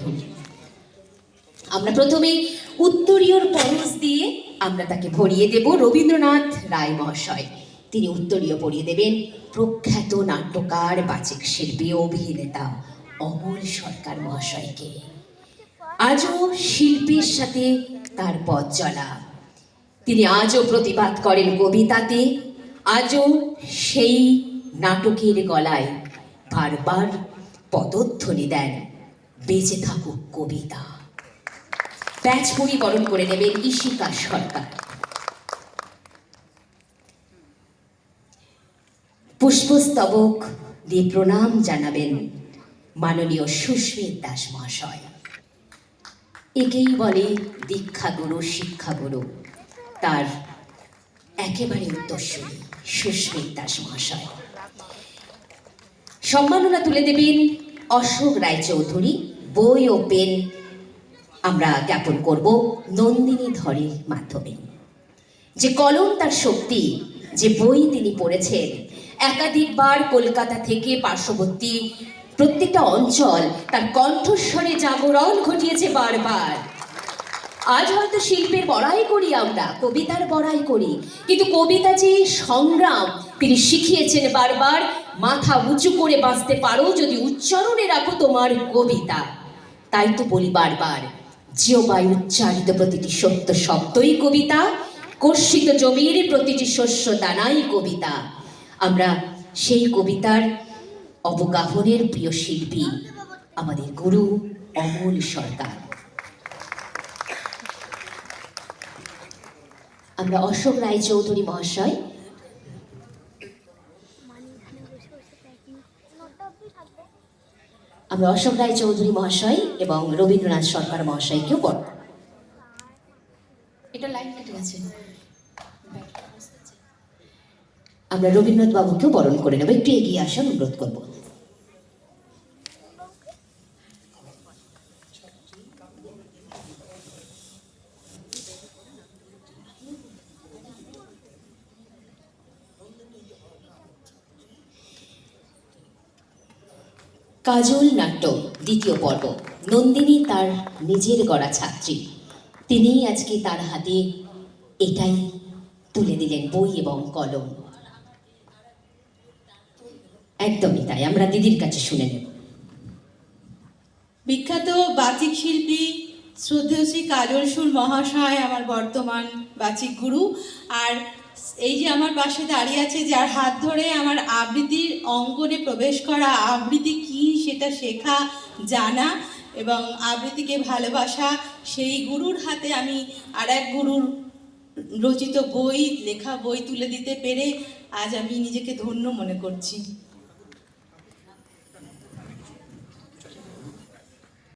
দেখুন। আমরা প্রথমে উত্তরীয়র পরশ দিয়ে আমরা তাকে ভরিয়ে দেব রবীন্দ্রনাথ রায় মহাশয়। তিনি উত্তরীয় পরিয়ে দেবেন প্রখ্যাত নাট্যকার, বাচিক শিল্পী, অভিনেতা অমল সরকার মহাশয়কে। আজও শিল্পীর সাথে তার পথ চলা। তিনি আজও প্রতিবাদ করেন কবিতাতে, আজও সেই নাটকের গলায় বারবার পদধ্বনি দেন, বেঁচে থাকুক কবিতা। ব্যাচ পরিবরণ করে নেবেন ঈশিকা সরকার। পুষ্পস্তবক দিয়ে প্রণাম জানাবেন মাননীয় সুস্মিত দাস মহাশয়। একেই বলে দীক্ষাগুরু, শিক্ষাগুরু। তার একেবারে উত্তরসূরি সুস্মিত দাস মহাশয়। সম্মাননা তুলে দেবেন অশোক রায়চৌধুরী। বই ও পেন আমরা জ্ঞাপন করব নন্দিনী ধরের মাধ্যমে। যে কলম তার শক্তি, যে বই তিনি পড়েছেন, একাধিকবার কলকাতা থেকে পার্শ্ববর্তী প্রত্যেকটা অঞ্চল তার কণ্ঠস্বরে জাগরণ ঘটিয়েছে বারবার। আজ হয়তো শিল্পের বড়াই করি আমরা, কবিতার বড়াই করি, কিন্তু কবিতা যে সংগ্রাম তিনি শিখিয়েছেন বারবার। মাথা উঁচু করে বাঁচতে পারো যদি উচ্চারণে রাখো তোমার কবিতা। তাই তো বলি বারবার, জিওবায় উচ্চারিত প্রতিটি সত্য শব্দই কবিতা, কর্ষিত জমির প্রতিটি শস্য দানাই কবিতা। আমরা সেই কবিতার অবগাহনের প্রিয় শিল্পী আমাদের গুরু অমল সরকার। আমরা অশোক রায়চৌধুরী মহাশয়, আমরা অশোক রায়চৌধুরী মহাশয় এবং রবীন্দ্রনাথ সরকার মহাশয়কেও বল। এটা লাইন কেটে গেছে। আমরা রবীন্দ্রনাথ বাবুকেও বরণ করে নেব। একটু এগিয়ে আসার অনুরোধ করব। কাজল নাট্য দ্বিতীয় পর্ব। নন্দিনী তার নিজের গড়া ছাত্রী। তিনিই আজকে তার হাতে এটাই তুলে দিলেন, বই এবং কলম। একদমই তাই, আমরা দিদির কাছে শুনে নেব। বিখ্যাত বাচিক শিল্পী শ্রদ্ধেয় শ্রী কাজল সুর মহাশয় আমার বর্তমান বাচিক গুরু। আর এই যে আমার পাশে দাঁড়িয়ে আছে, যার হাত ধরে আমার আবৃত্তির অঙ্গনে প্রবেশ করা, আবৃত্তি কি সেটা শেখা, জানা এবং আবৃত্তিকে ভালোবাসা, সেই গুরুর হাতে আমি আর এক গুরুর রচিত বই, লেখা বই তুলে দিতে পেরে আজ আমি নিজেকে ধন্য মনে করছি।